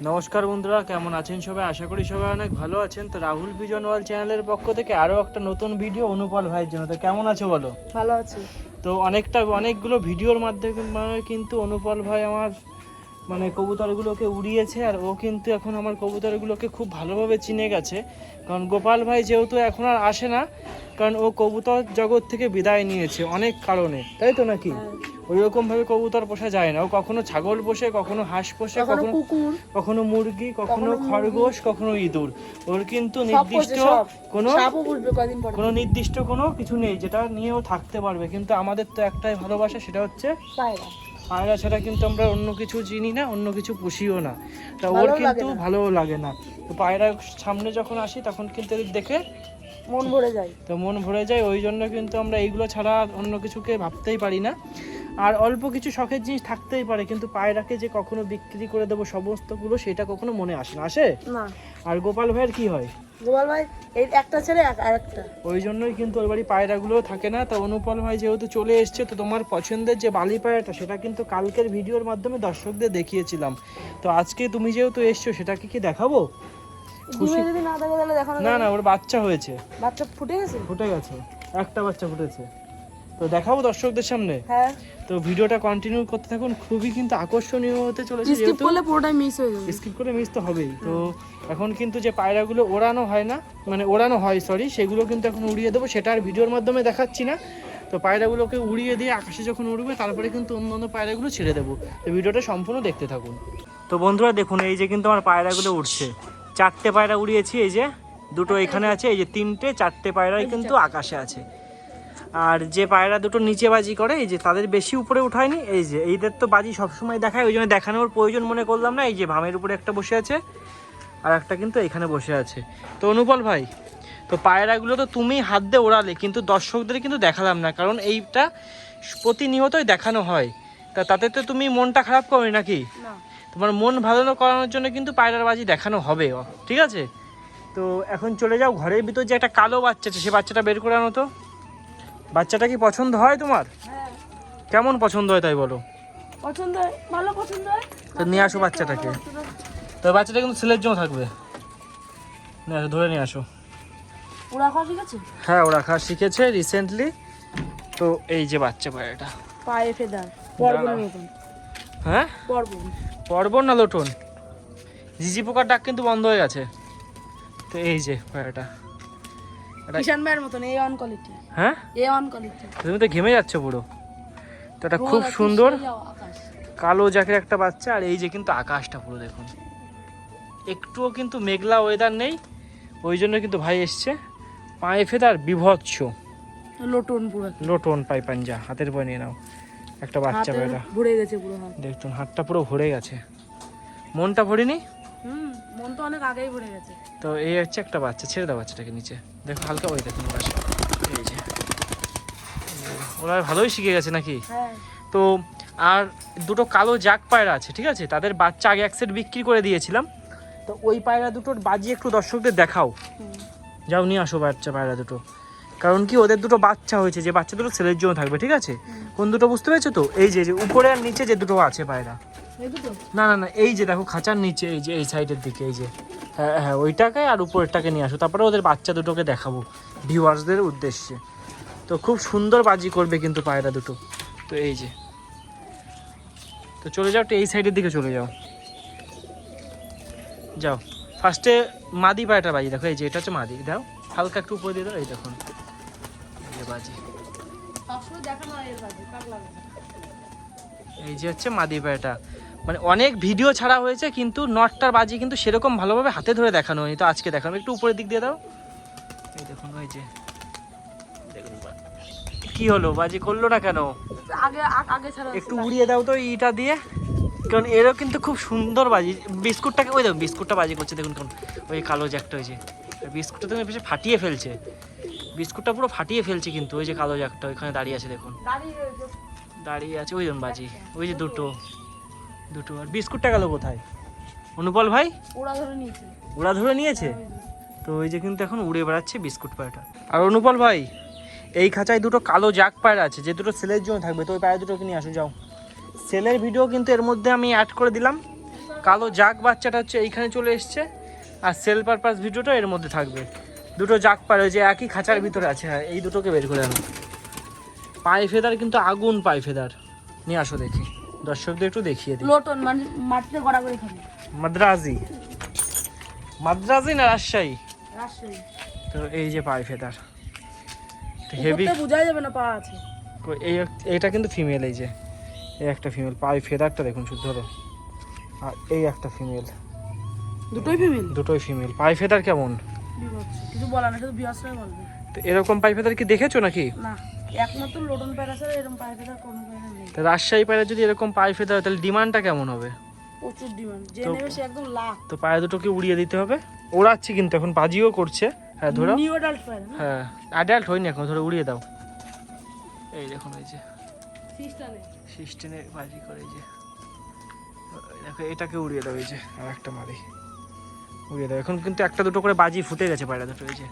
নমস্কার বন্ধুরা, কেমন আছেন সবাই? আশা করি সবাই অনেক ভালো আছেন। তো রাহুল ভিজন ওয়ার্ল্ড চ্যানেলের পক্ষ থেকে আরও একটা নতুন ভিডিও অনুপল ভাইয়ের জন্য। তো কেমন আছো বলো? ভালো আছি। তো অনেকগুলো ভিডিওর মাধ্যমে কিন্তু অনুপল ভাই আমার কবুতরগুলোকে উড়িয়েছে, আর ও কিন্তু এখন আমার কবুতরগুলোকে খুব ভালোভাবে চিনে গেছে। কারণ গোপাল ভাই যেহেতু এখন আর আসে না, কারণ ও কবুতর জগৎ থেকে বিদায় নিয়েছে অনেক কারণে, তাই তো নাকি? ওই রকম ভাবে কবুতর পোষা যায় না। ও কখনো ছাগল পোষে, কখনো হাঁস পোষে, কখনো কুকুর, কখনো মুরগি, কখনো খরগোশ, কখনো ইঁদুর। ওর কিন্তু নির্দিষ্ট কোনো নির্দিষ্ট কোনো কিছু নেই যেটা নিয়ে ও থাকতে পারবে। কিন্তু আমাদের তো একটাই ভালোবাসা, সেটা হচ্ছে পায়রা। পায়রা ছাড়া কিন্তু আমরা অন্য কিছু চিনি না, অন্য কিছু পুষিও না। তা ওর কিন্তু ভালোও লাগে না। তো পায়রার সামনে যখন আসি তখন কিন্তু দেখে মন ভরে যায়। তো মন ভরে যায়, ওই জন্য কিন্তু আমরা এইগুলো ছাড়া অন্য কিছুকে ভাবতেই পারি না। আর অল্প কিছু শখের জিনিস থাকতেই পারে, কিন্তু পায়রাকে যে কখনো বিক্রি করে দেবো সমস্তগুলো, সেটা কখনো মনে আসে না, আসে না। আর গোপাল ভাইয়ের কি হয়? গোপাল ভাই এই একটা ছেড়ে আরেকটা, ওই জন্যই কিন্তু ওর বাড়ি পায়রাগুলো থাকে না। তো অনুপল ভাই যেহেতু চলে এসছে, তো তোমার পছন্দের যে বালি পায়রাটা, সেটা কিন্তু কালকের ভিডিওর মাধ্যমে দর্শকদের দেখিয়েছিলাম। তো আজকে তুমি যেহেতু এসছো, সেটাকে কি দেখাবো? যদি না দেখো তাহলে দেখানো না না, ওর বাচ্চা হয়েছে। বাচ্চা ফুটে গেছে, একটা বাচ্চা ফুটেছে। তো দেখাবো দর্শকদের সামনে। হ্যাঁ, তো ভিডিওটা কন্টিনিউ করতে থাকুন, খুবই কিন্তু আকর্ষণীয় হতে চলেছে। স্কিপ করলে পুরোটাই মিস হয়ে যাবে। স্কিপ করে মিস তো হবেই। তো এখন কিন্তু যে পায়রাগুলো ওড়ানো হয় না, ওড়ানো হয় সরি, সেগুলো কিন্তু এখন উড়িয়ে দেবো। সেটা আর ভিডিওর মাধ্যমে দেখাচ্ছি না। তো পায়রাগুলোকে উড়িয়ে দিয়ে আকাশে যখন উড়বে, তারপরে কিন্তু অন্য পায়রাগুলো ছেড়ে দেবো। তো ভিডিওটা সম্পূর্ণ দেখতে থাকুন। তো বন্ধুরা দেখুন, এই যে কিন্তু আমার পায়রাগুলো উড়ছে। 4টে পায়রা উড়িয়েছি, এই যে 2টো এখানে আছে, এই যে 3টে, 4টে পায়রাই কিন্তু আকাশে আছে। আর যে পায়রা দুটো নিচে বাজি করে, এই যে তাদের বেশি উপরে উঠায়নি, এই যে এইদের তো বাজি সবসময় দেখায়, ওই জন্য দেখানোর প্রয়োজন মনে করলাম না। এই যে ভামের উপরে একটা বসে আছে, আর একটা কিন্তু এখানে বসে আছে। তো অনুপল ভাই, তো পায়রাগুলো তো তুমি হাত দিয়ে ওড়ালে, কিন্তু দর্শকদের কিন্তু দেখালাম না, কারণ এইটা প্রতিনিয়তই দেখানো হয়। তাতে তো তুমি মনটা খারাপ করো নাকি? তোমার মন ভালো করানোর জন্য কিন্তু পায়রার বাজি দেখানো হবে, ঠিক আছে? তো এখন চলে যাও ঘরের ভিতর, যে একটা কালো বাচ্চা আছে, সে বাচ্চাটা বের করে আনো তো। বাচ্চাটা কি পছন্দ হয় তোমার? হ্যাঁ। কেমন পছন্দ হয় তাই বলো? পছন্দ হয়, ভালো পছন্দ হয়। তো নিয়ে আসো বাচ্চাটাকে। তো বাচ্চাটা কিন্তু ছেলের জন্য থাকবে। নিয়ে আসো, ধরে নিয়ে আসো। ওরা খাওয়া শিখেছে? হ্যাঁ, ওরা খাওয়া শিখেছে রিসেন্টলি। তো এই যে বাচ্চা পায়রাটা, পায়ে ফেদার পর্বনের মতন। হ্যাঁ, পর্বন না লোটন? ঝিঝি পোকার ডাক কিন্তু বন্ধ হয়ে গেছে। তো এই যে পায়রাটা, কিষান ভাইয়ের মতন A1 কোয়ালিটি। হ্যাঁ, A1 কোয়ালিটি। তুমি তো ঘেমে যাচ্ছ পুরো। তো এটা খুব সুন্দর কালো জাকের একটা বাচ্চা। আর এই যে কিন্তু আকাশটা পুরো দেখুন, একটুও কিন্তু মেঘলা ওয়েদার নেই, ওই জন্য কিন্তু ভাই এসছে। পায়ে ফেদার বিভৎস, লোটন পুরো, লোটন পাই পাঞ্জা। হাতের পরে নিয়ে নাও একটা বাচ্চা পায়রা, ভরে গেছে পুরো হাত। দেখুন হাতটা পুরো ভরে গেছে। মনটা ভরেনি? মন তো অনেক আগেই ভরে গেছে। তো এই হচ্ছে একটা বাচ্চা, ছেড়ে দাও বাচ্চাটাকে নিচে। দেখো হালকা, ওই দেখুন পাশে, এই যে ওরা ভালোই শিখে গেছে নাকি? হ্যাঁ। তো আর দুটো কালো জাক পায়রা আছে, ঠিক আছে? তাদের বাচ্চা আগে এক সেট বিক্রি করে দিয়েছিলাম। তো ওই পায়রা দুটোর বাজি একটু দর্শকদের দেখাও। যাও নিয়ে আসো বাচ্চা পায়রা দুটো। কারণ কি, ওদের দুটো বাচ্চা হয়েছে, যে বাচ্চা দুটো ছেলের জন্য থাকবে, ঠিক আছে? কোন দুটো বুঝতে পেরেছো তো? এই যে উপরে আর নিচে যে দুটো আছে পায়রা। না না না, এই যে দেখো খাঁচার নিচে, এই যে এই সাইডের দিকে, এই যে, হ্যাঁ হ্যাঁ, ওইটাকে আর উপরেরটাকে নিয়ে আসো, তারপরে ওদের বাচ্চা দুটোকে দেখাবো ভিউয়ার্সদের উদ্দেশ্যে। তো খুব সুন্দর বাজি করবে কিন্তু পায়রা দুটো। তো এই যে, তো চলে যাও, এই সাইডের দিকে চলে যাও। যাও ফার্স্টে মাদি পায়রাটা বাজি দেখো, এই যে এটা হচ্ছে মাদি, দাও হালকা একটু উপরে দিয়ে দাও। এই দেখুন এই যে বাজি, এই যে হচ্ছে মাদি পায়রাটা। অনেক ভিডিও ছাড়া হয়েছে, কিন্তু নটটার বাজি কিন্তু সেরকম ভালোভাবে হাতে ধরে দেখানো হয়নি। তো আজকে দেখানো, একটু উপরের দিক দিয়ে দাও। এই দেখুন, ওই যে দেখুন কি হলো, বাজি করলো না কেন? আগে ছাড়া একটু উড়িয়ে দাও তো ইটা দিয়ে, কারণ এরও কিন্তু খুব সুন্দর বাজি। বিস্কুটটাকে, ওই দেখুন বিস্কুটটা বাজি করছে, দেখুন কোন ওই কালো জ্যাকটা, ওই যে বিস্কুটটা তুমি বেশি ফাটিয়ে ফেলছে, বিস্কুটটা পুরো ফাটিয়ে ফেলছে কিন্তু। ওই যে কালো জ্যাকটা ওইখানে দাঁড়িয়ে আছে, দেখুন দাঁড়িয়ে আছে, ওই দেখুন বাজি, ওই যে দুটো। আর বিস্কুটটা গেল কোথায় অনুপল ভাই? ওরা ধরে নিয়েছে। তো ওই যে কিন্তু এখন উড়ে বেড়াচ্ছে বিস্কুট পায়রাটা। আর অনুপল ভাই, এই খাঁচায় দুটো কালো জাক পায়রা আছে, যে দুটো সেলের জন্য থাকবে। তো ওই পায়রা দুটোকে নিয়ে আসো, যাও। সেলের ভিডিও কিন্তু এর মধ্যে আমি অ্যাড করে দিলাম, কালো জাগ বাচ্চাটা হচ্ছে এইখানে চলে এসছে, আর সেল পারপাস ভিডিওটা এর মধ্যে থাকবে। দুটো জাগ পায়রা যে একই খাঁচার ভিতরে আছে। হ্যাঁ, এই দুটোকে বের করে আনো। পায়ে ফেদার কিন্তু আগুন পায়ে ফেদার। নিয়ে আসো দেখি, দর্শকদের একটু দেখিয়ে দিই। লোটন মানে মাটিতে গড়া করে খাবে। মাদ্রাজি, মাদ্রাজি না রাজশাহী? রাজশাহী। তো এই যে পায়ে ফেদার হেভি হেভি। বোঝা যাবে না পা আছে। এইটা কিন্তু ফিমেল, এই যে এই একটা ফিমেল, পায়ে ফেদারটা দেখুন শুদ্ধ হলো। আর এই একটা ফিমেল, দুটোই ফিমেল। দুটোই ফিমেল। পায়ে ফেদার কেমন? কিছু বলা না, শুধু বিয়াসরাই বলবে। তো এরকম পায়ে ফেদার কি দেখেছো নাকি? না, একমাত্র লোটন পায়রা ছাড়া এরকম পায়রা কোনো পায়রা নেই। তো রাজশাহী পায়রা যদি এরকম পায়ে ফেদার হয় তাহলে ডিমান্ডটা কেমন হবে? প্রচুর ডিমান্ড, যে তো- নেবে সে একদম লাখ। তো পায়ে দুটোকে উড়িয়ে দিতে হবে। ওড়াচ্ছি কিন্তু এখন, বাজিও করছে। হ্যাঁ ধরো। নিউ অ্যাডাল্ট পায়রা না, হ্যাঁ অ্যাডাল্ট হয়নি এখন, ধরো উড়িয়ে দাও। এই দেখুন, এই যে সিস্টেমে। সিস্টেনে বাজি করে, এই যে দেখো এটাকে উড়িয়ে দাও। এই যে আর একটা মারি, উড়িয়ে দাও। এখন কিন্তু একটা দুটো করে বাজি ফুটে গেছে পায়রা দুটো। এই যে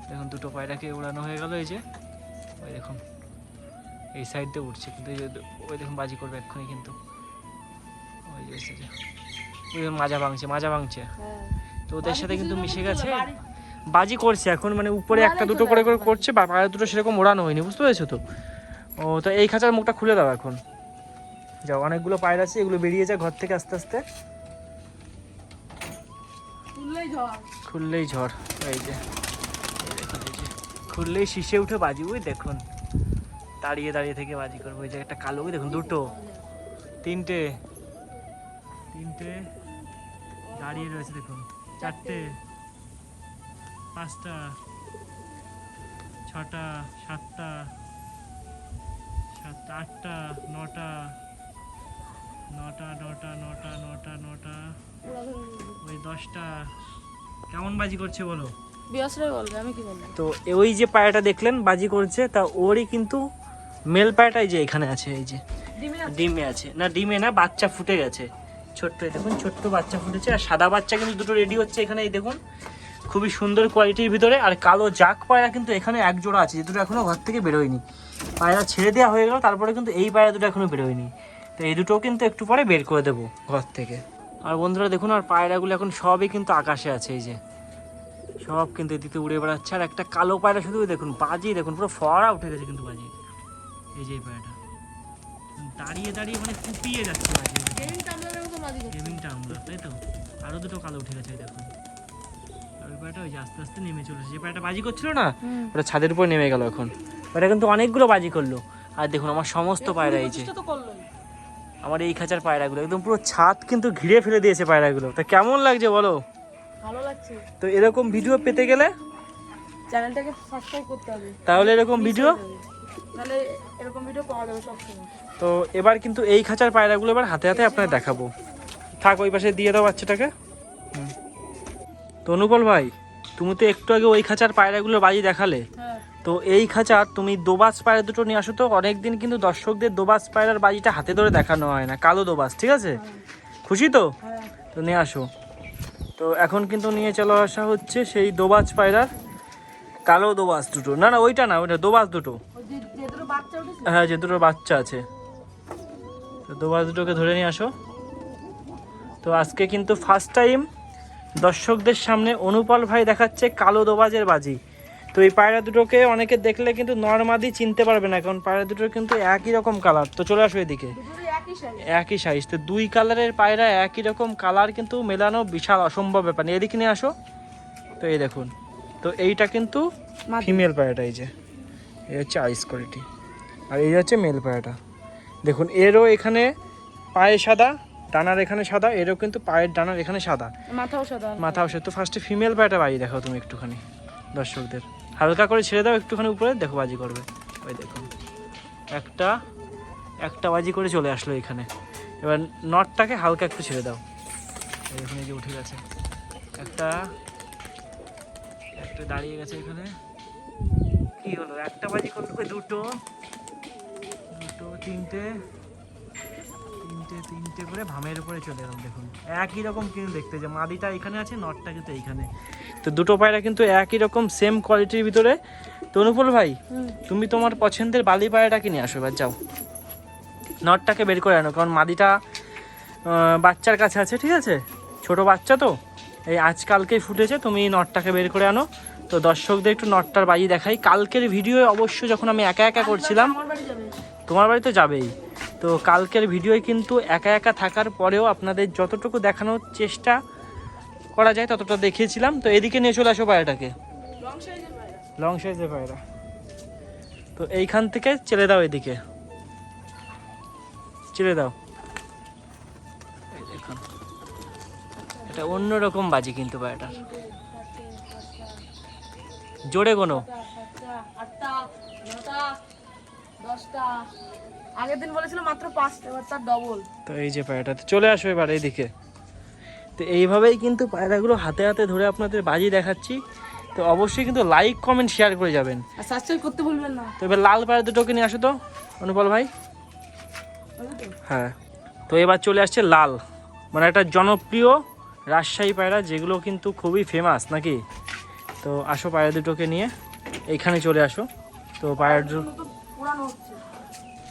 দেখুন, দুটো পায়রাকে উড়ানো হয়ে গেল। এই যে ওই দেখুন এই সাইড দিয়ে উঠছে, কিন্তু এই যে ওই দেখুন বাজি করবে এক্ষুনি কিন্তু। ওই যে এসে যে ওই যে মাজা ভাঙছে, মাজা ভাঙছে। হ্যাঁ, তো ওদের সাথে কিন্তু মিশে গেছে, বাড়ি- বাজি করছে এখন। মানে উপরে একটা ওড়ানোই দুটো চলে করে করে আসবে। করছে, পায়রা দুটো সেরকম ওড়ানো হয়নি, বুঝতে পেরেছো তো? ও তো এই খাঁচার মুখটা খুলে দাও এখন। যাও, অনেকগুলো পায়রা আছে, এগুলো বেরিয়ে যায় ঘর থেকে আস্তে আস্তে। খুললেই ঝড়। খুললেই ঝড়। এই যে এই দেখুন, এই যে খুললেই শীষে উঠে বাজি। ওই দেখুন দাঁড়িয়ে দাঁড়িয়ে থেকে বাজি করবো। ওই যে একটা কালো, ওই দেখুন দুটো, তিনটে, তিনটে দাঁড়িয়ে রয়েছে দেখুন, চারটে, পাঁচটা, ছটা, সাতটা, সাতটা, আটটা, নটা, নটা, নটা, নটা, নটা, নটা, ওই 10টা। কেমন বাজি করছে বলো? বিয়াসরাই বলবে, আমি কি বলবো। তো ওই যে পায়রাটা দেখলেন বাজি করছে, তা ওরই কিন্তু মেল পায়রাটাই যে এখানে আছে। এই যে ডিমে আছে। ডিমে আছে, না ডিমে না, বাচ্চা ফুটে গেছে ছোট্ট। এই দেখুন ছোট্ট বাচ্চা ফুটেছে, আর সাদা বাচ্চা কিন্তু দুটো রেডি হচ্ছে এখানে। এই দেখুন খুবই সুন্দর কোয়ালিটির ভিতরে। আর কালো জাক পায়রা কিন্তু এখানে এক জোড়া আছে, যে দুটো এখনো ঘর থেকে বেরোয়নি। পায়রা ছেড়ে দেওয়া হয়ে গেল, তারপরে কিন্তু এই পায়রা দুটো এখনো বেরোয়নি। তো এই দুটোও কিন্তু একটু পরে বের করে দেবো ঘর থেকে। আর বন্ধুরা দেখুন, আর পায়রাগুলো এখন সবই কিন্তু আকাশে আছে। এই যে সব কিন্তু এদিকে উড়ে বেড়াচ্ছে। আর একটা কালো পায়রা শুধু দেখুন, বাজি দেখুন পুরো ফোয়ারা উঠে গেছে কিন্তু বাজি। এই যে এই পায়রাটা দাঁড়িয়ে দাঁড়িয়ে মানে কুপিয়ে যাচ্ছে বাজি। গেমিং টামলারের মতো বাজি করছে। গেমিংটা আমরা, তাই তো? আরো দুটো কালো উঠে গেছে, এই দেখুন। আর ওই পায়রাটা ওই যে আস্তে আস্তে নেমে চলেছে। যে পায়রাটা বাজি করছিল না, ওটা ছাদের উপর নেমে গেল এখন। ওটা কিন্তু অনেকগুলো বাজি করলো। আর দেখুন আমার সমস্ত পায়রা, এই যে প্রতিষ্ঠা তো করলোই। আমার এই খাঁচার পায়রাগুলো একদম পুরো ছাদ কিন্তু ঘিরে ফেলে দিয়েছে পায়রাগুলো। তা কেমন লাগছে বলো? ভালো লাগছে। তো এরকম ভিডিও পেতে গেলে চ্যানেলটাকে সাবস্ক্রাইব করতে হবে, তাহলে এরকম ভিডিও। তাহলে এরকম ভিডিও পাওয়া যাবে সবসময়। তো এবার কিন্তু এই খাঁচার পায়রাগুলো এবার হাতে হাতে আপনাদের দেখাবো। থাক, ওই পাশে দিয়ে দাও বাচ্চাটাকে। তো অনুপল ভাই, তুমি তো একটু আগে ওই খাঁচার পায়রাগুলো বাজি দেখালে, হ্যাঁ, তো এই খাঁচার তুমি দোবাজ পায়রা দুটো নিয়ে আসো তো। অনেকদিন কিন্তু দর্শকদের দোবাজ পায়রার বাজিটা হাতে ধরে দেখানো হয় না, কালো দোবাজ, ঠিক আছে? খুশি তো? হ্যাঁ। তো নিয়ে আসো। তো এখন কিন্তু নিয়ে চলে আসা হচ্ছে সেই দোবাজ পায়রার কালো দোবাজ দুটো। না না ওইটা না, ওইটা দোবাজ দুটো। ওই যে দুটো বাচ্চা উঠেছে। হ্যাঁ, যে দুটো বাচ্চা আছে। তো দোবাজ দুটোকে ধরে নিয়ে আসো। তো আজকে কিন্তু ফার্স্ট টাইম দর্শকদের সামনে অনুপল ভাই দেখাচ্ছে কালো দোবাজের বাজি। তো এই পায়রা দুটোকে অনেকে দেখলে কিন্তু নর্মাদি চিনতে পারবে না, কারণ পায়রা দুটোর কিন্তু একই রকম কালার। তো চলে আসো এদিকে, দুটোরই একই সাইজ। একই সাইজ। তো দুই কালারের পায়রা একই রকম কালার কিন্তু মেলানো বিশাল অসম্ভব ব্যাপার। এদিকে নিয়ে আসো। তো এই দেখুন, তো এইটা কিন্তু মাদি। ফিমেল পায়রাটা। এই যে এই হচ্ছে আইস কোয়ালিটি, আর এই হচ্ছে মেল পায়রাটা। দেখুন এরও এখানে পায়ে সাদা, ডানার এখানে সাদা, এরও কিন্তু পায়ের ডানার এখানে সাদা, মাথাও সাদা। মাথাও সাদা। তো ফার্স্টে ফিমেল পায়রাটা বাজি দেখাও তুমি একটুখানি দর্শকদের। হালকা করে ছেড়ে দাও একটুখানি উপরে, দেখো বাজি করবে। ওই দেখুন একটা একটা বাজি করে চলে আসলো এখানে। এবার নটটাকে হালকা একটু ছেড়ে দাও। এখানে যে উঠে গেছে একটা, একটা দাঁড়িয়ে গেছে এখানে। কি হলো, একটা বাজি করলো, দুটো, দুটো, তিনটে, তিনটে, তিনটে করে ভামের উপরে চলে এলাম। দেখুন একই রকম কিন্তু দেখতে, যে মাদিটা এখানে আছে, নটটা কিন্তু এইখানে। তো দুটো পায়রা কিন্তু একই রকম সেম কোয়ালিটির ভিতরে। তো অনুপল ভাই, তুমি তোমার পছন্দের বালি পায়রাটাকে নিয়ে আসো। এবার যাও, নটটাকে বের করে আনো, কারণ মাদিটা বাচ্চার কাছে আছে, ঠিক আছে, ছোট বাচ্চা তো, এই আজকালকেই ফুটেছে। তুমি নটটাকে বের করে আনো। তো দর্শকদের একটু নটটার বাজি দেখাই। কালকের ভিডিও অবশ্য যখন আমি একা একা করছিলাম, আমার বাড়ি যাবে। তোমার বাড়ি তো যাবেই, তো কালকের ভিডিওয় কিন্তু একা একা থাকার পরেও আপনাদের যতটুকু দেখানোর চেষ্টা করা যায় ততটা দেখিয়েছিলাম। তো এদিকে নিয়ে চলে আসো পায়রাটাকে, লং সাইজের পায়রা। লং সাইজের পায়রা। তো এইখান থেকে ছেড়ে দাও, এদিকে ছেড়ে দাও। এই দেখুন, এটা অন্যরকম বাজি কিন্তু পায়রাটার। জোরে গোনো। 7টা, 8টা, 9টা, 10টা। আগের দিন বলেছিল মাত্র 5টা, এবার তার ডবল। তো এই যে পায়রাটাতে চলে আসো এবার এইদিকে। তো এইভাবেই কিন্তু পায়রাগুলো হাতে হাতে ধরে আপনাদের বাজি দেখাচ্ছি। তো অবশ্যই কিন্তু লাইক কমেন্ট শেয়ার করে যাবেন। আর সাবস্ক্রাইব করতে ভুলবেন না। তো এবার লাল পায়রা দুটোকে নিয়ে আসো তো অনুপল ভাই। বুঝলি তো? হ্যাঁ, তো এবার চলে আসছে লাল, মানে একটা জনপ্রিয় রাজশাহী পায়রা, যেগুলো কিন্তু খুবই ফেমাস নাকি। তো আসো পায়রা দুটোকে নিয়ে এইখানে চলে আসো। তো পায়রা দুটো, তো পুরানো হচ্ছে।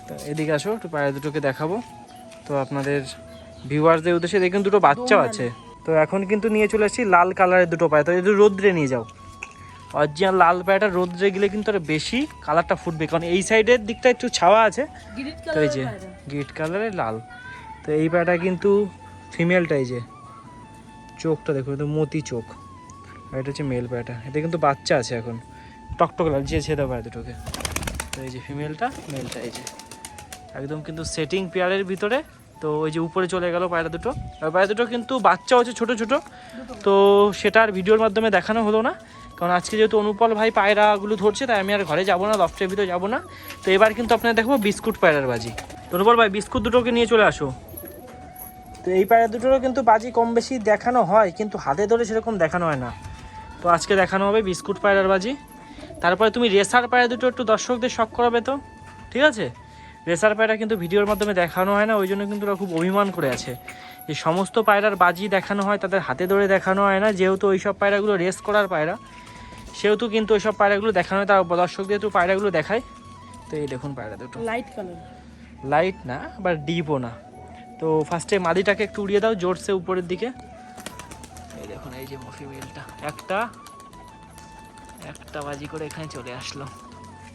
তো এদিকে আসো, একটু পায়রা দুটোকে দেখাবো। তো আপনাদের ভিউয়ার্সদের উদ্দেশ্যে দেখুন দুটো বাচ্চাও আছে। তো এখন কিন্তু নিয়ে চলে আসছি লাল কালারের দুটো পায়রা। তো এই রোদ্রে নিয়ে যাও। অরিজিনাল লাল পায়রাটা রোদ্রে গেলে কিন্তু আরো বেশি কালারটা ফুটবে, কারণ এই সাইডের দিকটা একটু ছাওয়া আছে। গ্রিন তো এই কালারের যে পায়রা। গিট কালারের লাল। তো এই পায়রাটা কিন্তু ফিমেলটা, এই যে চোখটা দেখো, তো মতি চোখ। আর এটা হচ্ছে মেল পায়রাটা, এটা কিন্তু বাচ্চা আছে এখন, টকটক লাগছে ছেদা পায়রা দুটোকে। তো এই যে ফিমেলটা, মেলটা এই যে একদম কিন্তু সেটিং পেয়ারের ভিতরে। তো ওই যে উপরে চলে গেল পায়রা দুটো। আর পায়রা দুটো কিন্তু বাচ্চা হচ্ছে ছোট ছোট। তো সেটা আর ভিডিওর মাধ্যমে দেখানো হলো না, কারণ আজকে যেহেতু অনুপল ভাই পায়রাগুলো ধরছে, তাই আমি আর ঘরে যাবো না, লফটের ভিতরে যাবো না। তো এবার কিন্তু আপনারা দেখবো বিস্কুট পায়রার বাজি। তো অনুপল ভাই বিস্কুট দুটোকে নিয়ে চলে আসো। তো এই পায়রা দুটোরও কিন্তু বাজি কম বেশি দেখানো হয়, কিন্তু হাতে ধরে সেরকম দেখানো হয় না। তো আজকে দেখানো হবে বিস্কুট পায়রার বাজি। তারপরে তুমি রেসার পায়রা দুটো একটু দর্শকদের শখ করাবে তো, ঠিক আছে। রেসার পায়রা কিন্তু ভিডিওর মাধ্যমে দেখানো হয় না, ওই জন্য কিন্তু ওরা খুব অভিমান করে আছে যে সমস্ত পায়রার বাজি দেখানো হয়, তাদের হাতে ধরে দেখানো হয় না। যেহেতু ওই সব পায়রাগুলো রেস করার পায়রা, সেহেতু কিন্তু ওই সব পায়রাগুলো দেখানো হয়, তার দর্শকদের একটু পায়রাগুলো দেখায়। তো এই দেখুন পায়রা দুটো, লাইট কালার। লাইট না আবার ডিপও না। তো ফার্স্টে মাদিটাকে একটু উড়িয়ে দাও জোরসে উপরের দিকে। এই দেখুন, এই যে ফিমেলটা একটা একটা বাজি করে এখানে চলে আসলো।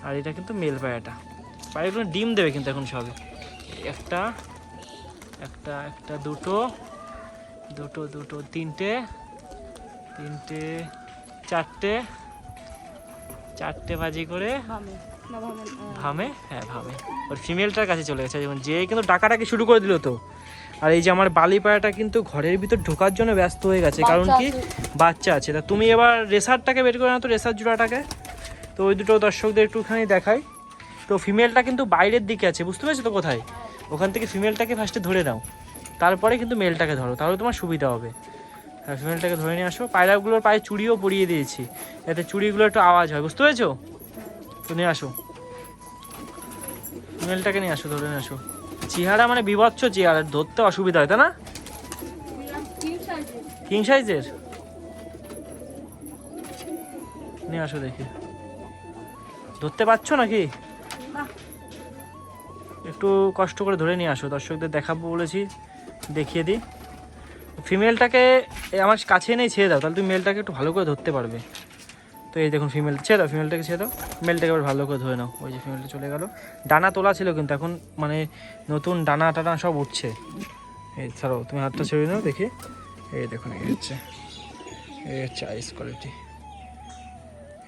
আর এটা কিন্তু মেল পায়রাটা। পায়রাগুলো ডিম দেবে কিন্তু এখন সবে। একটা একটা একটা দুটো দুটো দুটো তিনটে তিনটে চারটে চারটে বাজি করে ভামে না ভামে ভামে, হ্যাঁ ভামে। ওর ফিমেলটার কাছে চলে গেছে, যেমন যে কিন্তু ডাকাটাকে শুরু করে দিল তো। আর এই যে আমার বালি পায়রাটা কিন্তু ঘরের ভিতর ঢোকার জন্য ব্যস্ত হয়ে গেছে, কারণ কি বাচ্চা আছে। তা তুমি এবার রেসারটাকে বের করে না তো, রেসার জোড়াটাকে। তো ওই দুটো দর্শকদের একটুখানি দেখাই। তো ফিমেলটা কিন্তু বাইরের দিকে আছে, বুঝতে পেরেছো তো কোথায়। ওখান থেকে ফিমেলটাকে ফার্স্টে ধরে নাও, তারপরে কিন্তু মেলটাকে ধরো, তাহলে তোমার সুবিধা হবে। হ্যাঁ, ফিমেলটাকে ধরে নিয়ে আসো। পায়রাগুলোর পায়ে চুড়িও পরিয়ে দিয়েছি, যাতে চুড়িগুলো একটু আওয়াজ হয়, বুঝতে পেরেছো। তো নিয়ে আসো ফিমেলটাকে, নিয়ে আসো, ধরে নিয়ে আসো। চেহারা মানে বিভৎস চেহারা, ধরতে অসুবিধা হয়, তাই না। কিং সাইজের নিয়ে আসো, দেখি ধরতে পারছো নাকি। না। একটু কষ্ট করে ধরে নিয়ে আসো, দর্শকদের দেখাবো বলেছি, দেখিয়ে দিই। ফিমেলটাকে আমার কাছে নেই, ছেড়ে দাও, তাহলে তুমি মেলটাকে একটু ভালো করে ধরতে পারবে। তো এই দেখুন ফিমেল, ছেড়ে দাও, ফিমেলটাকে ছেড়ে দাও, মেলটাকে এবার ভালো করে ধরে নাও। ওই যে ফিমেলটা চলে গেল, ডানা তোলা ছিল কিন্তু এখন মানে নতুন ডানা টানা সব উঠছে। এই ছাড়ো, তুমি হাতটা ছেড়ে নাও দেখি। এই দেখুন, এই হচ্ছে আইস কোয়ালিটি,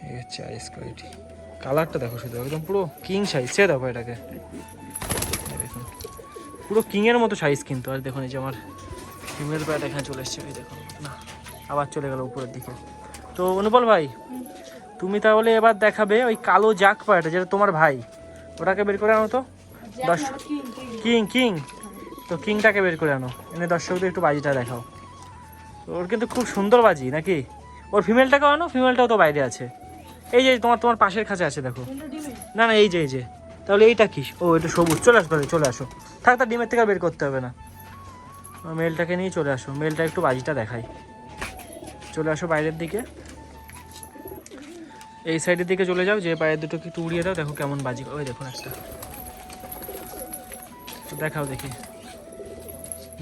এই হচ্ছে আইস কোয়ালিটি। কালারটা দেখো শুধু, একদম পুরো কিং সাইজ। ছেড়ে দাও এটাকে, দেখুন পুরো কিংয়ের মতো সাইজ কিন্তু। আর দেখুন এই যে আমার ফিমেল পায়রাটা এখানে চলে এসছে, এই দেখুন না, আবার চলে গেল উপরের দিকে। তো অনুপল ভাই, তুমি তাহলে এবার দেখাবে ওই কালো জাক পায়রাটা, যেটা তোমার ভাই, ওটাকে বের করে আনো তো। কিং কিং, তো কিংটাকে বের করে আনো, এনে দর্শকদের একটু বাজিটা দেখাও। ওর কিন্তু খুব সুন্দর বাজি নাকি। ওর ফিমেলটাকেও আনো, ফিমেলটাও তো বাইরে আছে। এই যে তোমার পাশের কাছে আছে দেখো। না না, এই যে তাহলে এইটা কি, ও এটা সবুজ। চলে আসো, চলে আসো, থাক, তার ডিমের থেকে বের করতে হবে না। মেলটাকে নিয়ে চলে আসো, মেলটা একটু বাজিটা দেখাই। চলে আসো বাইরের দিকে, এই সাইডের দিকে চলে যাও, যে পায়ের দুটোকে একটু উড়িয়ে দাও, দেখো কেমন বাজি। ওই দেখুন একটা, তো দেখাও দেখি,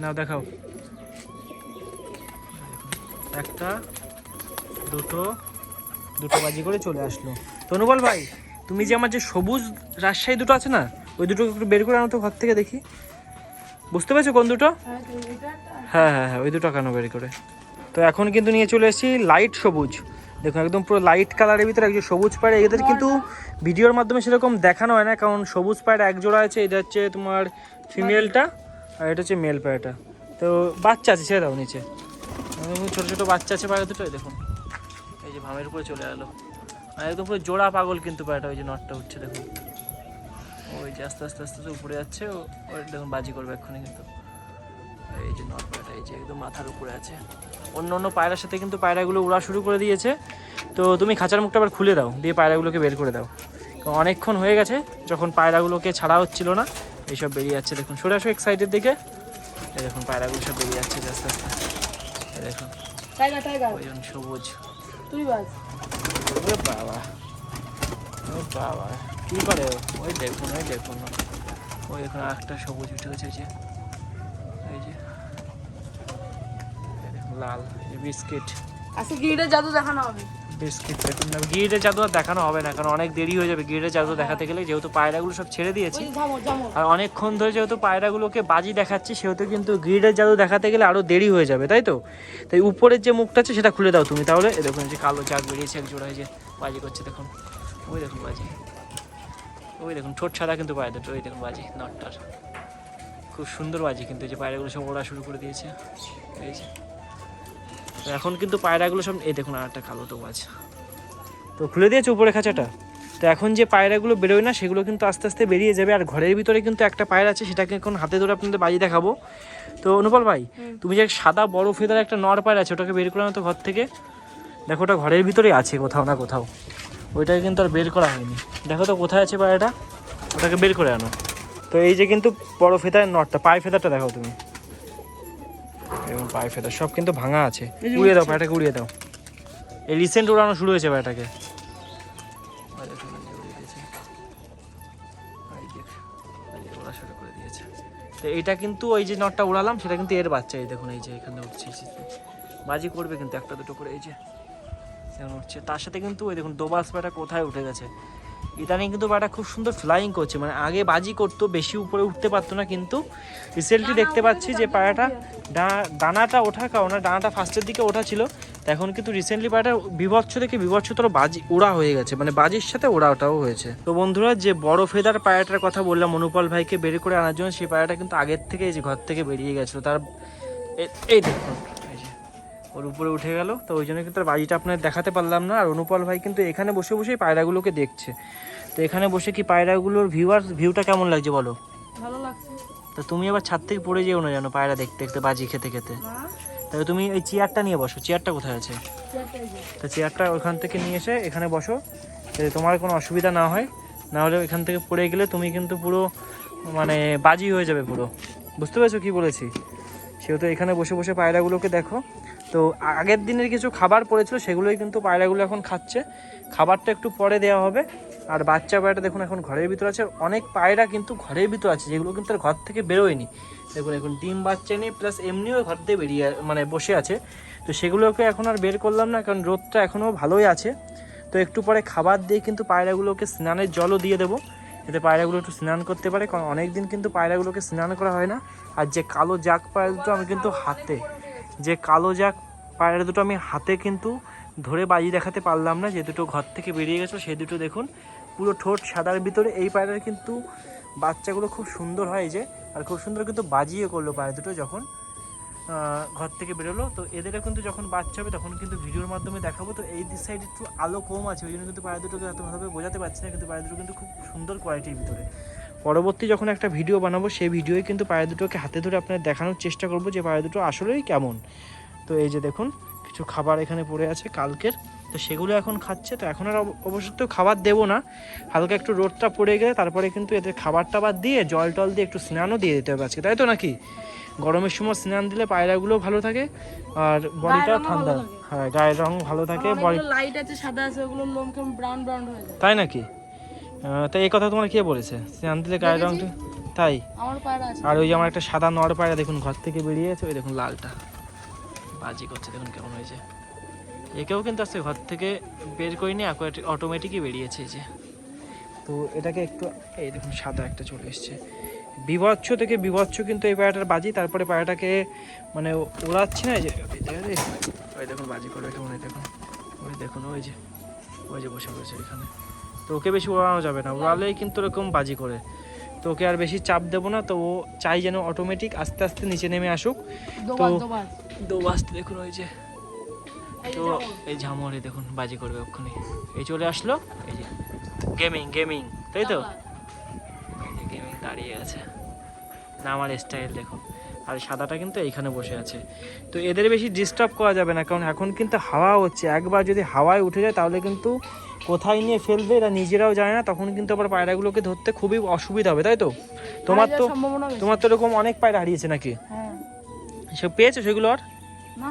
নাও দেখাও। একটা, দুটো বাজি করে চলে আসলো। তনুবল ভাই, তুমি যে আমার যে সবুজ রাজশাহী দুটো আছে না, ওই দুটো একটু বের করে আনো তো ঘর থেকে দেখি। বুঝতে পেরেছো কোন দুটো? হ্যাঁ হ্যাঁ হ্যাঁ, ওই দুটো কেন বের করে। তো এখন কিন্তু নিয়ে চলে এসেছি লাইট সবুজ। দেখুন একদম পুরো লাইট কালারের ভিতরে একজন সবুজ পায়রা। এদের কিন্তু ভিডিওর মাধ্যমে সেরকম দেখানো হয় না, কারণ সবুজ পায়রা এক জোড়া আছে। এটা হচ্ছে তোমার ফিমেলটা, আর এটা হচ্ছে মেল পায়রাটা। তো বাচ্চা আছে, ছেড়ে দাও নিচে। ছোটো ছোটো বাচ্চা আছে পায়রা দুটোই। দেখুন এই যে ভামের উপরে চলে এলো, আর একদম পুরো জোড়া পাগল কিন্তু পায়রাটা। ওই যে নটটা উঠছে দেখুন, ওই যে আস্তে আস্তে আস্তে উপরে যাচ্ছে। ওই দেখুন বাজি করবে এক্ষুনি কিন্তু। এই যে নট পায়রাটা এই যে একদম মাথার উপরে আছে। অন্য অন্য পায়রার সাথে কিন্তু পায়রাগুলো উড়া শুরু করে দিয়েছে। তো তুমি খাঁচার মুখটা আবার খুলে দাও, দিয়ে পায়রাগুলোকে বের করে দাও। কারণ অনেকক্ষণ হয়ে গেছে যখন পায়রাগুলোকে ছাড়া হচ্ছিল না, এইসব বেরিয়ে যাচ্ছে। দেখুন সরে আসো এক সাইডের দিকে। এই দেখুন পায়রাগুলো সব বেরিয়ে যাচ্ছে আস্তে আস্তে। এই দেখুন ওইজন সবুজ। ওরে বাবা, ও বাবা কি করে? ওই দেখুন ওই দেখুন, ওই দেখুন একটা সবুজ উঠে গেছে। এই যে এই যে লাল বিস্কিট। আচ্ছা গিরিডের জাদু দেখানো হবে। বিস্কিট দেখুন না, গিরিডের জাদু আর দেখানো হবে না, কারণ অনেক দেরি হয়ে যাবে গিরিডের জাদু দেখাতে গেলে। যেহেতু পায়রাগুলো সব ছেড়ে দিয়েছি আর অনেকক্ষণ ধরে যেহেতু পায়রাগুলোকে বাজি দেখাচ্ছি, সেহেতু কিন্তু গিরিডের জাদু দেখাতে গেলে আরও দেরি হয়ে যাবে, তাই তো? তাই উপরের যে মুখটা আছে সেটা খুলে দাও তুমি তাহলে। দেখুন যে কালো জাগ বেরিয়েছে এক জোড়া, যে বাজি করছে দেখুন। ওই দেখুন বাজি, ওই দেখুন ঠোঁট ছাড়া কিন্তু পায়রা দুটো। ওই দেখুন বাজি নটটার, খুব সুন্দর বাজি কিন্তু। যে পায়রাগুলো সব ওড়া শুরু করে দিয়েছে এই যে। তো এখন কিন্তু পায়রাগুলো সব এই দেখুন আর একটা কালো তো বাজ তো খুলে দিয়েছে উপরে খাঁচাটা। তো এখন যে পায়রাগুলো বেরোয় না সেগুলো কিন্তু আস্তে আস্তে বেরিয়ে যাবে। আর ঘরের ভিতরে কিন্তু একটা পায়রা আছে, সেটাকে এখন হাতে ধরে আপনাদের বাজি দেখাবো। তো অনুপল ভাই, তুমি যে সাদা বড় ফেদার একটা নর পায়রা আছে, ওটাকে বের করে আনো তো ঘর থেকে। দেখো ওটা ঘরের ভিতরেই আছে কোথাও না কোথাও, ওইটাকে কিন্তু আর বের করা হয়নি। দেখো তো কোথায় আছে পায়রাটা, ওটাকে বের করে আনো। তো এই যে কিন্তু বড় ফেদার নটটা, পায়ে ফেদারটা দেখো তুমি, এবং পায়ে ফেদার সব কিন্তু ভাঙা আছে। উড়িয়ে দাও পায়রাটাকে, উড়িয়ে দাও। এই রিসেন্ট উড়ানো শুরু হয়েছে পায়রাটাকে। ওড়া শুরু করে দিয়েছে। তো এইটা কিন্তু ওই যে নটটা উড়ালাম সেটা কিন্তু এর বাচ্চা। এই দেখুন এই যে এখানে উঠছে, বাজি করবে কিন্তু একটা দুটো করে। এই যে যেমন উঠছে, তার সাথে কিন্তু ওই দেখুন দোবাস পায়রা কোথায় উঠে গেছে। ইদানিং কিন্তু পায়রাটা খুব সুন্দর ফ্লাইং করছে, মানে আগে বাজি করতো, বেশি উপরে উঠতে পারতো না, কিন্তু রিসেন্টলি দেখতে পাচ্ছি যে পায়রাটা ডানাটা ওঠার কারণে, ডানাটা ফার্স্টের দিকে ওঠা ছিল, এখন কিন্তু রিসেন্টলি পায়রাটা বিভৎস থেকে বিভৎসতর বাজি ওড়া হয়ে গেছে, মানে বাজির সাথে ওড়াটাও হয়েছে। তো বন্ধুরা, যে বড় ফেদার পায়রাটার কথা বললাম অনুপল ভাইকে বের করে আনার জন্য, সেই পায়রাটা কিন্তু আগের থেকে এই যে ঘর থেকে বেরিয়ে গেছিলো। তার এই দেখুন এই যে ওর উপরে উঠে গেল। তো ওই জন্য কিন্তু বাজিটা আপনার দেখাতে পারলাম না। আর অনুপল ভাই কিন্তু এখানে বসে বসেই পায়রাগুলোকে দেখছে। তো এখানে বসে কি পায়রাগুলোর ভিউটা কেমন লাগছে বলো? ভালো লাগছে। তো তুমি আবার ছাদ থেকে পড়ে যেও না জানো, পায়রা দেখতে দেখতে বাজি খেতে খেতে। তাহলে তুমি এই চেয়ারটা নিয়ে বসো। চেয়ারটা কোথায় আছে? তো চেয়ারটা ওখান থেকে নিয়ে এসে এখানে বসো, যাতে তোমার কোনো অসুবিধা না হয়। না হলে এখান থেকে পড়ে গেলে তুমি কিন্তু পুরো মানে বাজি হয়ে যাবে পুরো। বুঝতে পেরেছো কি বলেছি? সেহেতু এখানে বসে বসে পায়রাগুলোকে দেখো। তো আগের দিনের কিছু খাবার পড়েছিল, সেগুলোই কিন্তু পায়রাগুলো এখন খাচ্ছে। খাবারটা একটু পরে দেওয়া হবে। আর বাচ্চা পায়রাটা দেখুন এখন ঘরের ভিতরে আছে। অনেক পায়রা কিন্তু ঘরের ভিতরে আছে, যেগুলো কিন্তু আর ঘর থেকে বেরোয়নি। দেখুন এখন ডিম বাচ্চা নেই, প্লাস এমনিও ঘর থেকে বেরিয়ে মানে বসে আছে। তো সেগুলোকে এখন আর বের করলাম না, কারণ রোদটা এখনও ভালোই আছে। তো একটু পরে খাবার দিয়ে কিন্তু পায়রাগুলোকে স্নানের জলও দিয়ে দেবো, যাতে পায়রাগুলো একটু স্নান করতে পারে, কারণ অনেক দিন কিন্তু পায়রাগুলোকে স্নান করা হয় না। আর যে কালো জাগ পায়রা দুটো আমি কিন্তু হাতে, যে কালো জাগ পায়রা দুটো আমি হাতে কিন্তু ধরে বাজি দেখাতে পারলাম না, যে দুটো ঘর থেকে বেরিয়ে গেছিলো সেই দুটো দেখুন পুরো ঠোঁট সাদার ভিতরে। এই পায়রার কিন্তু বাচ্চাগুলো খুব সুন্দর হয় যে, আর খুব সুন্দর কিন্তু বাজিয়ে করলো পায়রা দুটো যখন ঘর থেকে বেরোলো। তো এদেরও কিন্তু যখন বাচ্চা হবে তখন কিন্তু ভিডিওর মাধ্যমে দেখাবো। তো এই দিক সাইডে একটু আলো কম আছে, ওই জন্য কিন্তু পায়রা দুটোকে এতভাবে বোঝাতে পারছি না, কিন্তু পায়রা দুটো কিন্তু খুব সুন্দর কোয়ালিটির ভিতরে। পরবর্তী যখন একটা ভিডিও বানাবো সেই ভিডিওয়ে কিন্তু পায়রা দুটোকে হাতে ধরে আপনাদের দেখানোর চেষ্টা করবো যে পায়রা দুটো আসলেই কেমন। তো এই যে দেখুন কিছু খাবার এখানে পড়ে আছে কালকের, তো সেগুলো এখন খাচ্ছে। তো এখন আর অবশ্য খাবার দেবো না, হালকা একটু রোদটা পড়ে গেলে তারপরে কিন্তু এদের খাবার টাবার দিয়ে জল টল দিয়ে একটু স্নানও দিয়ে দিতে হবে আজকে, তাই তো নাকি? গরমের সময় স্নান দিলে পায়রাগুলো ভালো থাকে আর বডিটাও ঠান্ডা। হ্যাঁ, গায়ের রং ভালো থাকে। বডি লাইট আছে, সাদা আছে, ওগুলো লোম কেমন ব্রাউন ব্রাউন হয়ে যায়। তাই নাকি? তাই এই কথা তোমার কে বলেছে? স্নান দিলে গায়ের রংটা তাই? আমার পায়রা আছে। আর ওই যে আমার একটা সাদা নর পায়রা দেখুন ঘর থেকে বেরিয়েছে, ওই দেখুন লালটা বাজি করছে, দেখুন কেমন হয়েছে। একেও কিন্তু আজকে ঘর থেকে বের করিনি, অটোমেটিকই বেরিয়েছে এই যে। তো এটাকে একটু, এই দেখুন সাদা একটা চলে এসছে, বিভৎস থেকে বিভৎস কিন্তু এই পায়রাটার বাজি। তারপরে পায়রাটাকে মানে ওড়াচ্ছি না, এই যে ওই দেখুন বাজি করবে কেমন, দেখুন ওই দেখুন ওই যে বসে রয়েছে এখানে। তো ওকে বেশি ওড়ানো যাবে না, ওড়ালেই কিন্তু এরকম বাজি করে। তো ওকে আর বেশি চাপ দেবো না, তো ও চাই যেন অটোমেটিক আস্তে আস্তে নিচে নেমে আসুক। তো দোবাস দেখুন ওই যে, তো এই ঝামরে দেখুন বাজি করবে ওখানে, এই চলে আসলো, এই যে গেমিং তাই তো, এই যে গেমিং দাঁড়িয়ে আছে না, আমার স্টাইল দেখুন। আর সাদাটা কিন্তু এইখানে বসে আছে। তো এদের বেশি ডিস্টার্ব করা যাবে না, কারণ এখন কিন্তু হাওয়া হচ্ছে, একবার যদি হাওয়ায় উঠে যায় তাহলে কিন্তু কোথায় নিয়ে ফেলবে এরা নিজেরাও জানে না, তখন কিন্তু আবার পায়রাগুলোকে ধরতে খুবই অসুবিধা হবে, তাই তো? তোমার তো এরকম অনেক পায়রা হারিয়েছে নাকি? হ্যাঁ। সে পেয়েছো সেগুলো আর না,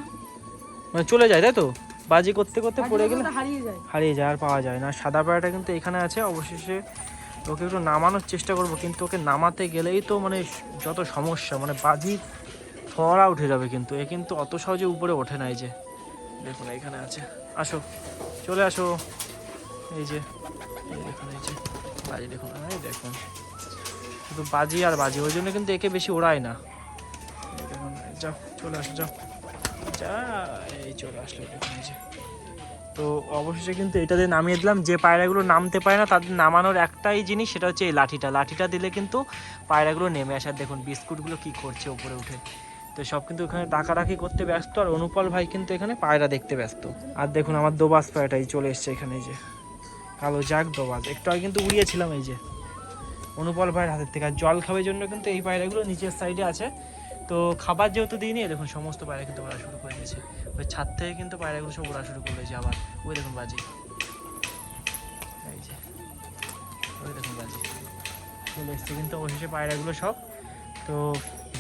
মানে চলে যায় তাই তো, বাজি করতে করতে পড়ে গেলে হারিয়ে যায় আর পাওয়া যায় না। সাদা পায়রাটা কিন্তু এখানে আছে, অবশেষে ওকে একটু নামানোর চেষ্টা করব, কিন্তু ওকে নামাতে গেলেই তো মানে যত সমস্যা, মানে বাজি ফড়া উঠে যাবে, কিন্তু এ কিন্তু অত সহজে উপরে ওঠে না। এই যে দেখুন এখানে আছে, আসো চলে আসো, এই যে দেখুন, এই যে বাজি দেখুন, এই দেখুন শুধু বাজি আর বাজি, ওই জন্য কিন্তু একে বেশি ওড়ায় না। এই দেখুন, যাও চলে আসো, যাও যা, এই চলে আসলো দেখুন, এই যে। তো অবশেষে কিন্তু এটা দিয়ে নামিয়ে দিলাম। যে পায়রাগুলো নামতে পারে না তাদের নামানোর একটাই জিনিস, সেটা হচ্ছে এই লাঠিটা দিলে কিন্তু পায়রাগুলো নেমে আসার। দেখুন বিস্কুটগুলো কি করছে উপরে উঠে, তো সব কিন্তু এখানে ডাকাডাকি করতে ব্যস্ত, আর অনুপল ভাই কিন্তু এখানে পায়রা দেখতে ব্যস্ত। আর দেখুন আমার দোবাস পায়রাটাই চলে এসছে এখানে, এই যে কালো জাগ দোবাস, একটু আগে কিন্তু উড়িয়েছিলাম এই যে অনুপল ভাইয়ের হাতের থেকে। আর জল খাওয়ার জন্য কিন্তু এই পায়রাগুলো নিচের সাইডে আছে। তো খাবার যেহেতু দিইনি, দেখুন সমস্ত পায়রা কিন্তু ওড়া শুরু করে দিয়েছে, ওই ছাদ থেকে কিন্তু পায়রাগুলো সব ওড়া শুরু করেছে আবার। ওই দেখুন বাজি, এই যে ওই দেখুন বাজি চলে এসছে কিন্তু অবশেষে পায়রাগুলো সব। তো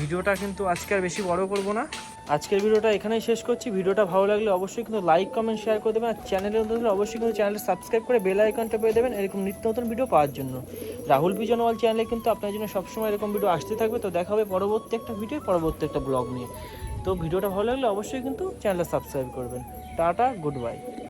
ভিডিওটা কিন্তু আজকে আর বেশি বড় করব না, আজকের ভিডিওটা এখানেই শেষ করছি। ভিডিওটা ভালো লাগলে অবশ্যই কিন্তু লাইক কমেন্ট শেয়ার করে দেবেন, আর চ্যানেলে নতুন হলে অবশ্যই কিন্তু চ্যানেলটা সাবস্ক্রাইব করে বেল আইকনটা পেয়ে দেবেন এরকম নিত্য নতুন ভিডিও পাওয়ার জন্য। রাহুল পিজনওয়াল চ্যানেলে কিন্তু আপনার জন্য সবসময় এরকম ভিডিও আসতে থাকবে। তো দেখা হবে পরবর্তী একটা ভিডিও, পরবর্তী একটা ব্লগ নিয়ে। তো ভিডিওটা ভালো লাগলে অবশ্যই কিন্তু চ্যানেলটা সাবস্ক্রাইব করবেন। Tata, good bye.